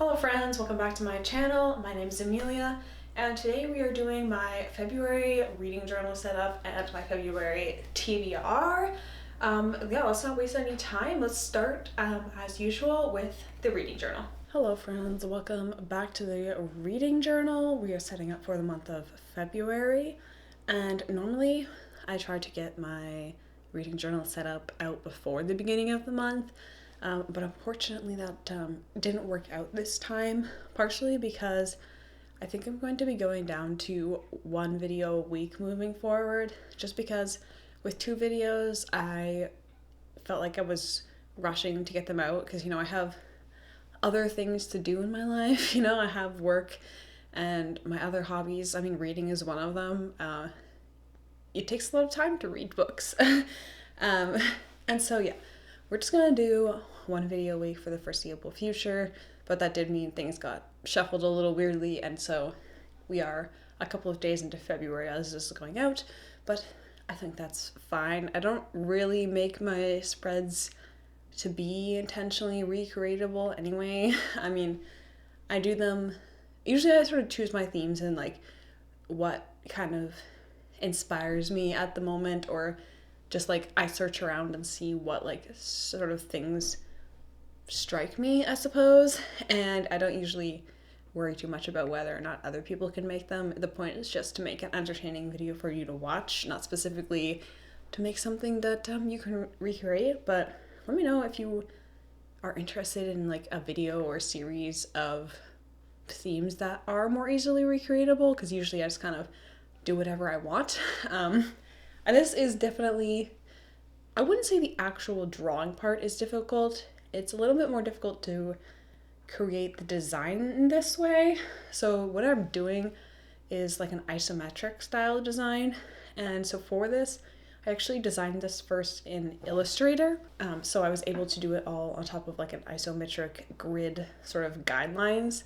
Hello friends, welcome back to my channel. My name is Amelia and today we are doing my February reading journal setup and my February TBR. Let's not waste any time. Let's start as usual with the reading journal. Hello friends, welcome back to the reading journal. We are setting up for the month of February, and normally I try to get my reading journal set up out before the beginning of the month. But unfortunately that didn't work out this time, partially because I think I'm going to be going down to one video a week moving forward, just because with 2 videos I felt like I was rushing to get them out because, I have other things to do in my life. I have work and my other hobbies. Reading is one of them. It takes a lot of time to read books. And so yeah, we're just gonna do one video a week for the foreseeable future, but that did mean things got shuffled a little weirdly, and so we are a couple of days into February as this is going out, but I think that's fine. I don't really make my spreads to be intentionally recreatable anyway. I do them, usually I sort of choose my themes and like what kind of inspires me at the moment, or just like I search around and see what like sort of things strike me, I suppose, and I don't usually worry too much about whether or not other people can make them. The point is just to make an entertaining video for you to watch, not specifically to make something that you can recreate. But let me know if you are interested in like a video or series of themes that are more easily recreatable, because usually I just kind of do whatever I want. And this is definitely, I wouldn't say the actual drawing part is difficult. It's a little bit more difficult to create the design in this way. So what I'm doing is like an isometric style design. And so for this, I actually designed this first in Illustrator. So I was able to do it all on top of like an isometric grid sort of guidelines.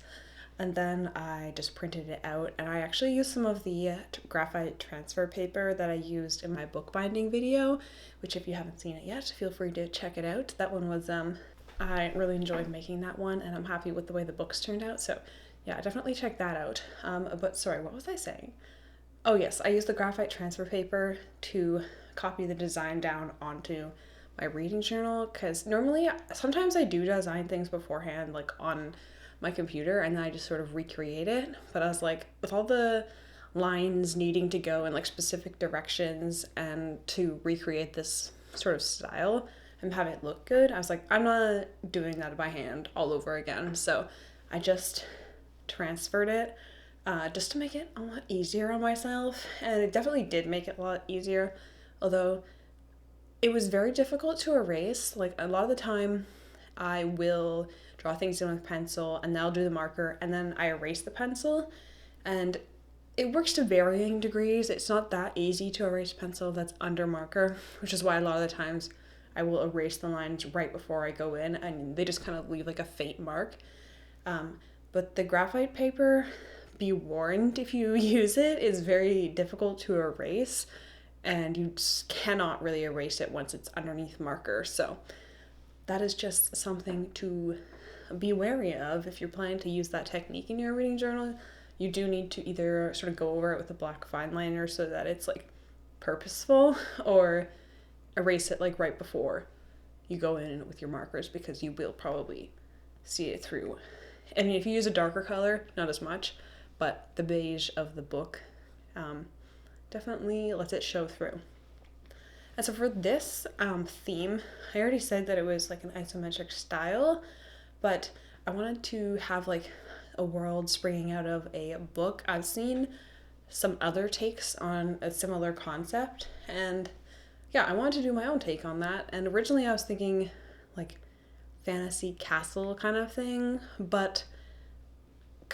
And then I just printed it out, and I actually used some of the graphite transfer paper that I used in my bookbinding video, which if you haven't seen it yet, feel free to check it out. That one was, I really enjoyed making that one, and I'm happy with the way the books turned out. So yeah, definitely check that out. But sorry, what was I saying? Oh yes, I used the graphite transfer paper to copy the design down onto my reading journal, because normally, sometimes I do design things beforehand, like on my computer, and then I just sort of recreate it. But I was like, with all the lines needing to go in like specific directions and to recreate this sort of style and have it look good, I was like, I'm not doing that by hand all over again. So I just transferred it just to make it a lot easier on myself, and it definitely did make it a lot easier, although it was very difficult to erase. Like a lot of the time I will draw things in with pencil and then I'll do the marker and then I erase the pencil, and it works to varying degrees. It's not that easy to erase pencil that's under marker, which is why a lot of the times I will erase the lines right before I go in and they just kind of leave like a faint mark. But the graphite paper, be warned, if you use it, is very difficult to erase, and you just cannot really erase it once it's underneath marker. So that is just something to be wary of if you're planning to use that technique in your reading journal. You do need to either sort of go over it with a black fine liner so that it's like purposeful, or erase it like right before you go in with your markers, because you will probably see it through. If you use a darker color, not as much, but the beige of the book definitely lets it show through. And so for this theme, I already said that it was like an isometric style, but I wanted to have like a world springing out of a book. I've seen some other takes on a similar concept, and yeah, I wanted to do my own take on that. And originally I was thinking like fantasy castle kind of thing, but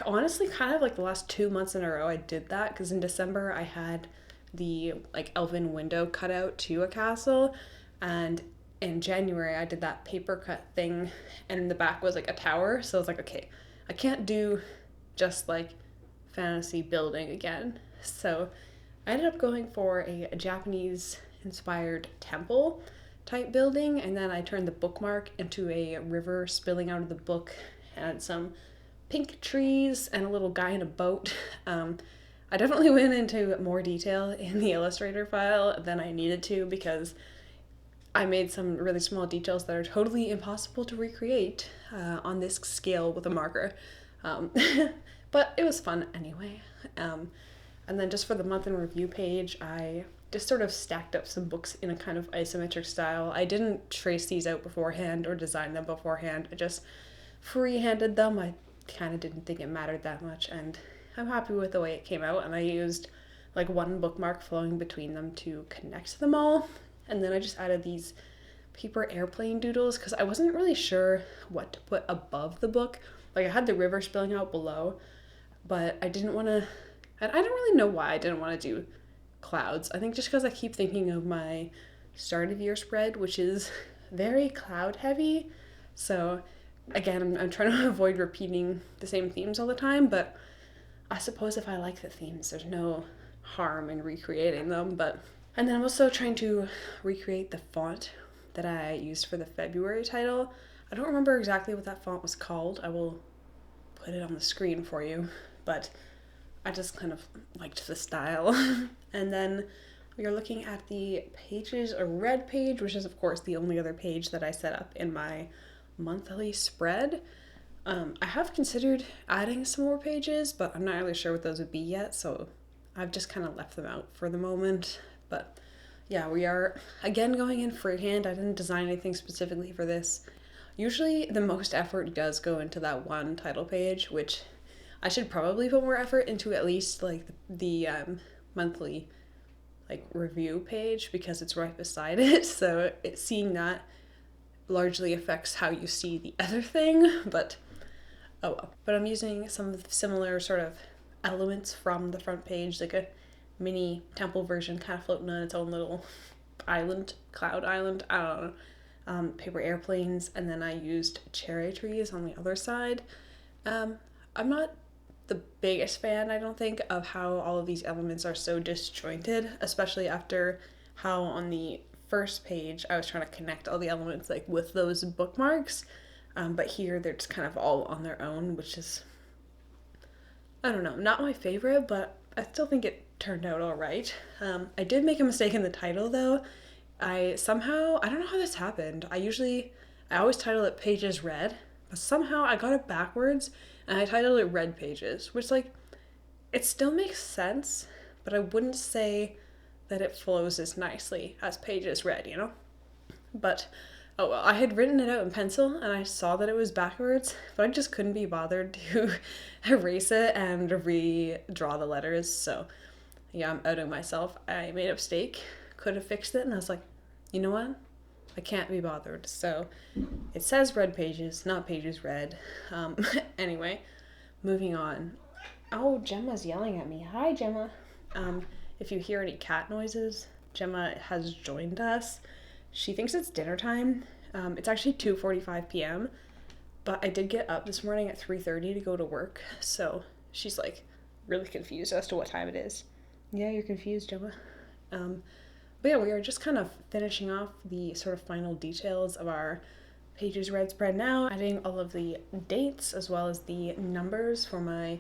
honestly kind of like the last 2 months in a row I did that, because in December I had the like elven window cut out to a castle, and in January I did that paper cut thing and in the back was like a tower. So I was like, okay, I can't do just like fantasy building again. So I ended up going for a Japanese inspired temple type building, and then I turned the bookmark into a river spilling out of the book, and some pink trees and a little guy in a boat. I definitely went into more detail in the Illustrator file than I needed to because I made some really small details that are totally impossible to recreate on this scale with a marker. Um, but it was fun anyway. And then just for the month in review page, I just sort of stacked up some books in a kind of isometric style. I didn't trace these out beforehand or design them beforehand. I just free-handed them. I kind of didn't think it mattered that much, and I'm happy with the way it came out. And I used like one bookmark flowing between them to connect them all. And then I just added these paper airplane doodles because I wasn't really sure what to put above the book. Like I had the river spilling out below, but I didn't want to, I don't really know why I didn't want to do clouds. I think just because I keep thinking of my start of year spread, which is very cloud heavy. So again, I'm trying to avoid repeating the same themes all the time, but I suppose if I like the themes, there's no harm in recreating them. And then I'm also trying to recreate the font that I used for the February title. I don't remember exactly what that font was called. I will put it on the screen for you, but I just kind of liked the style. And then we are looking at the pages, a red page, which is of course the only other page that I set up in my monthly spread. I have considered adding some more pages, but I'm not really sure what those would be yet, so I've just kind of left them out for the moment. But yeah, we are again going in freehand. I didn't design anything specifically for this. Usually the most effort does go into that one title page, which I should probably put more effort into at least like the monthly like review page because it's right beside it. So seeing that largely affects how you see the other thing, but oh well. But I'm using some of the similar sort of elements from the front page, like a mini temple version kind of floating on its own little island, cloud island, I don't know, paper airplanes, and then I used cherry trees on the other side. I'm not the biggest fan, I don't think, of how all of these elements are so disjointed, especially after how on the first page I was trying to connect all the elements like with those bookmarks, but here they're just kind of all on their own, which is, I don't know, not my favorite, but I still think it turned out all right. I did make a mistake in the title though. I don't know how this happened. I always title it Pages Red, but somehow I got it backwards and I titled it Red Pages, which like, it still makes sense, but I wouldn't say that it flows as nicely as Pages Red, you know? But oh well, I had written it out in pencil and I saw that it was backwards, but I just couldn't be bothered to erase it and redraw the letters. So yeah, I'm outing myself. I made a mistake, could have fixed it, and I was like, you know what? I can't be bothered. So it says Red Pages, not Pages Red. Anyway, moving on. Oh, Gemma's yelling at me. Hi, Gemma. If you hear any cat noises, Gemma has joined us. She thinks it's dinner time. It's actually 2:45 p.m., but I did get up this morning at 3:30 to go to work, so she's like really confused as to what time it is. Yeah, you're confused, Gemma. But yeah, we are just kind of finishing off the sort of final details of our Pages Red spread now, adding all of the dates as well as the numbers for my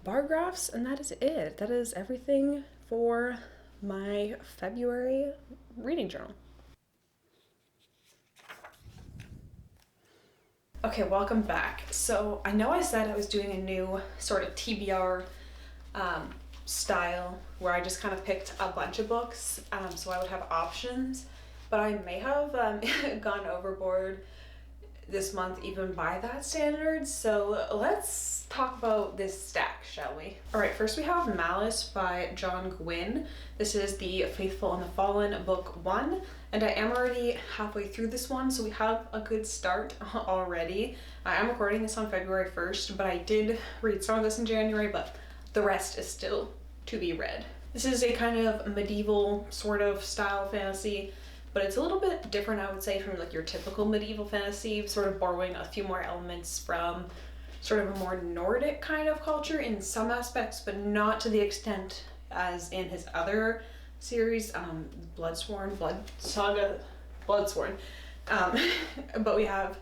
bar graphs, and that is it. That is everything for my February reading journal. Okay, welcome back. So I know I said I was doing a new sort of TBR style where I just kind of picked a bunch of books so I would have options, but I may have gone overboard this month even by that standard. So let's talk about this stack, shall we? All right, first we have Malice by John Gwynne. This is the Faithful and the Fallen book 1, and I am already halfway through this one, so we have a good start already. I am recording this on February 1st, but I did read some of this in January, but the rest is still to be read. This is a kind of medieval sort of style fantasy, but it's a little bit different, I would say, from like your typical medieval fantasy, sort of borrowing a few more elements from sort of a more Nordic kind of culture in some aspects, but not to the extent as in his other series, Bloodsworn. But we have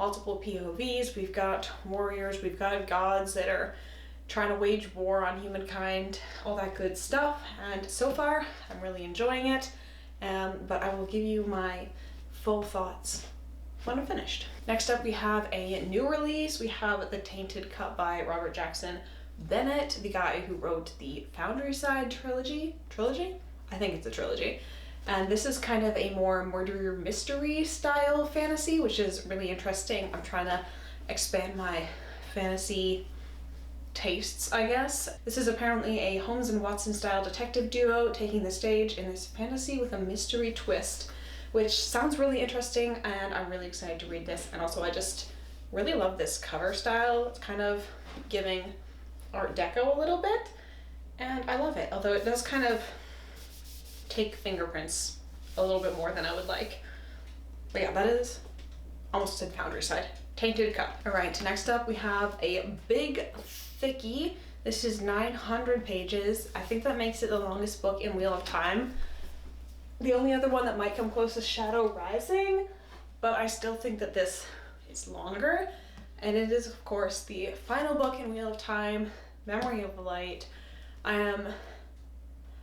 multiple POVs, we've got warriors, we've got gods that are trying to wage war on humankind, all that good stuff. And so far, I'm really enjoying it. But I will give you my full thoughts when I'm finished. Next up, we have a new release. We have The Tainted Cup by Robert Jackson Bennett, the guy who wrote the Foundry Side trilogy? I think it's a trilogy. And this is kind of a more murder mystery style fantasy, which is really interesting. I'm trying to expand my fantasy tastes, I guess. This is apparently a Holmes and Watson style detective duo taking the stage in this fantasy with a mystery twist, which sounds really interesting, and I'm really excited to read this. And also I just really love this cover style. It's kind of giving Art Deco a little bit, and I love it, although it does kind of take fingerprints a little bit more than I would like. But yeah, that is almost said Foundry Side. Tainted Cup. Alright, next up we have a big thickie. This is 900 pages. I think that makes it the longest book in Wheel of Time. The only other one that might come close is Shadow Rising, but I still think that this is longer. And it is, of course, the final book in Wheel of Time, Memory of Light.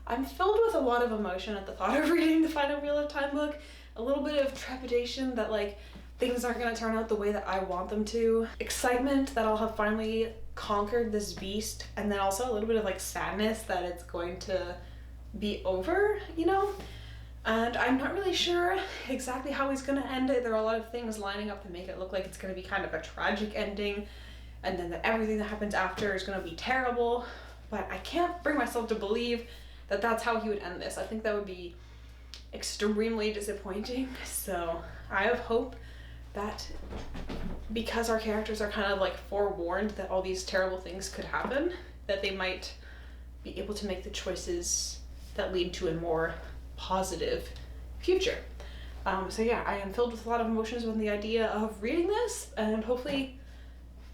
I'm filled with a lot of emotion at the thought of reading the final Wheel of Time book. A little bit of trepidation that like things aren't going to turn out the way that I want them to. Excitement that I'll have finally conquered this beast, and then also a little bit of like sadness that it's going to be over, you know? And I'm not really sure exactly how he's going to end it. There are a lot of things lining up to make it look like it's going to be kind of a tragic ending, and then that everything that happens after is going to be terrible. But I can't bring myself to believe that that's how he would end this. I think that would be extremely disappointing. So I have hope that because our characters are kind of like forewarned that all these terrible things could happen, that they might be able to make the choices that lead to a more positive future. So yeah, I am filled with a lot of emotions with the idea of reading this, and hopefully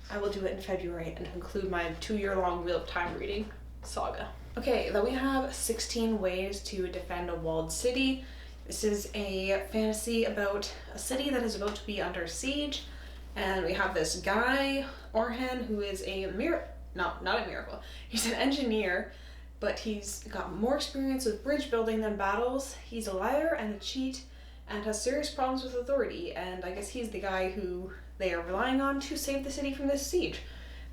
I will do it in February and conclude my 2-year-long Wheel of Time reading saga. Okay, then we have 16 Ways to Defend a Walled City. This is a fantasy about a city that is about to be under siege, and we have this guy, Orhan, who is not a miracle. He's an engineer, but he's got more experience with bridge building than battles. He's a liar and a cheat and has serious problems with authority, and I guess he's the guy who they are relying on to save the city from this siege.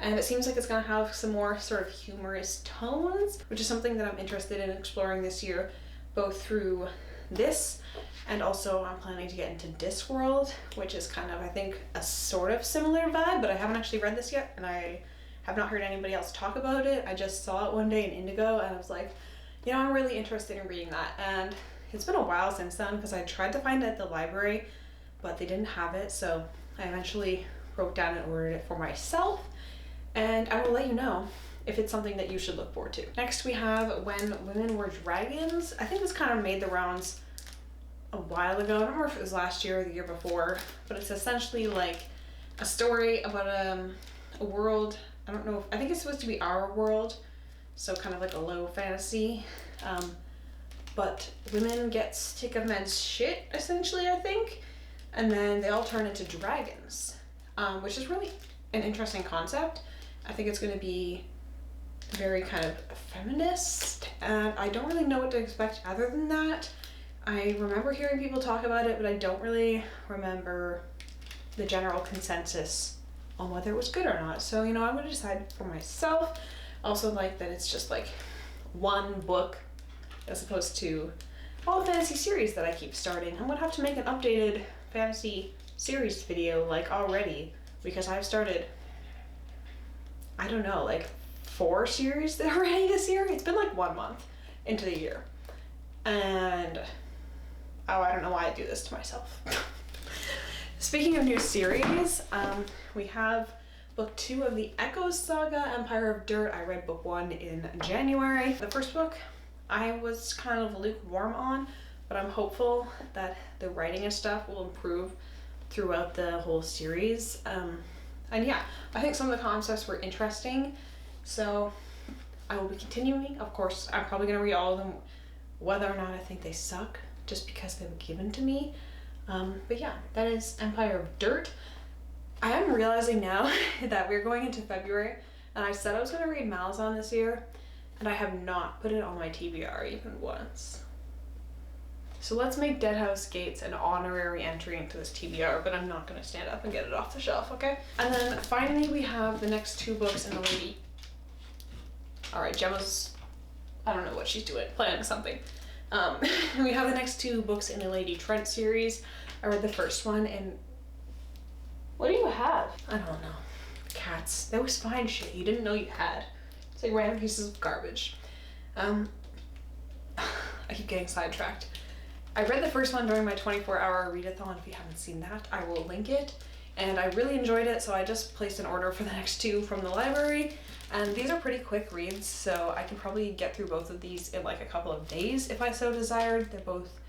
And it seems like it's going to have some more sort of humorous tones, which is something that I'm interested in exploring this year, both through this, and also I'm planning to get into Discworld, which is kind of, I think, a sort of similar vibe, but I haven't actually read this yet, and I have not heard anybody else talk about it. I just saw it one day in Indigo, and I was like, you know, I'm really interested in reading that. And it's been a while since then, because I tried to find it at the library, but they didn't have it, so I eventually wrote down and ordered it for myself, and I will let you know if it's something that you should look forward to. Next we have When Women Were Dragons. I think this kind of made the rounds a while ago. I don't remember if it was last year or the year before, but it's essentially like a story about a world. I don't know, I think it's supposed to be our world, so kind of like a low fantasy. But women get sick of men's shit, essentially, I think, and then they all turn into dragons, which is really an interesting concept. I think it's going to be very kind of feminist, and I don't really know what to expect other than that. I remember hearing people talk about it, but I don't really remember the general consensus on whether it was good or not. So, you know, I'm going to decide for myself. Also like that it's just like one book as opposed to all the fantasy series that I keep starting. I'm going to have to make an updated fantasy series video like already, because I've started, I don't know, like 4 series already this year. It's been like 1 month into the year. And oh, I don't know why I do this to myself. Speaking of new series, we have book 2 of the Echoes saga, Empire of Dirt. I read book 1 in January. The first book I was kind of lukewarm on, but I'm hopeful that the writing and stuff will improve throughout the whole series. And yeah, I think some of the concepts were interesting, so I will be continuing. Of course, I'm probably going to read all of them, whether or not I think they suck, just because they were given to me. But yeah, that is Empire of Dirt. I am realizing now that we're going into February, and I said I was going to read Malazan this year, and I have not put it on my TBR even once. So let's make Deadhouse Gates an honorary entry into this TBR, but I'm not going to stand up and get it off the shelf, okay? And then finally we have the next 2 books in the Lady... Alright, Gemma's... I don't know what she's doing, planning something. We have the next 2 books in the Lady Trent series. I read the first one, and... What do you have? I don't know. Cats. That was fine shit you didn't know you had. It's like random pieces of garbage. I keep getting sidetracked. I read the first one during my 24-hour readathon. If you haven't seen that, I will link it. And I really enjoyed it, so I just placed an order for the next 2 from the library. And these are pretty quick reads, so I can probably get through both of these in like a couple of days if I so desired. They're both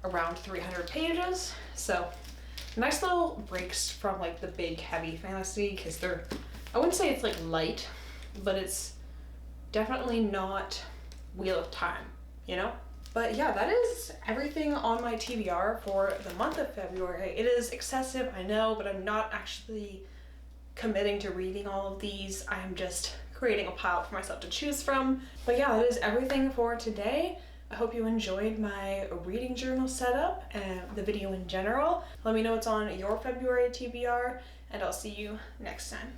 around 300 pages, so nice little breaks from like the big heavy fantasy, because they're, I wouldn't say it's like light, but it's definitely not Wheel of Time, you know? But yeah, that is everything on my TBR for the month of February. It is excessive, I know, but I'm not actually committing to reading all of these. I'm just creating a pile for myself to choose from. But yeah, that is everything for today. I hope you enjoyed my reading journal setup and the video in general. Let me know what's on your February TBR, and I'll see you next time.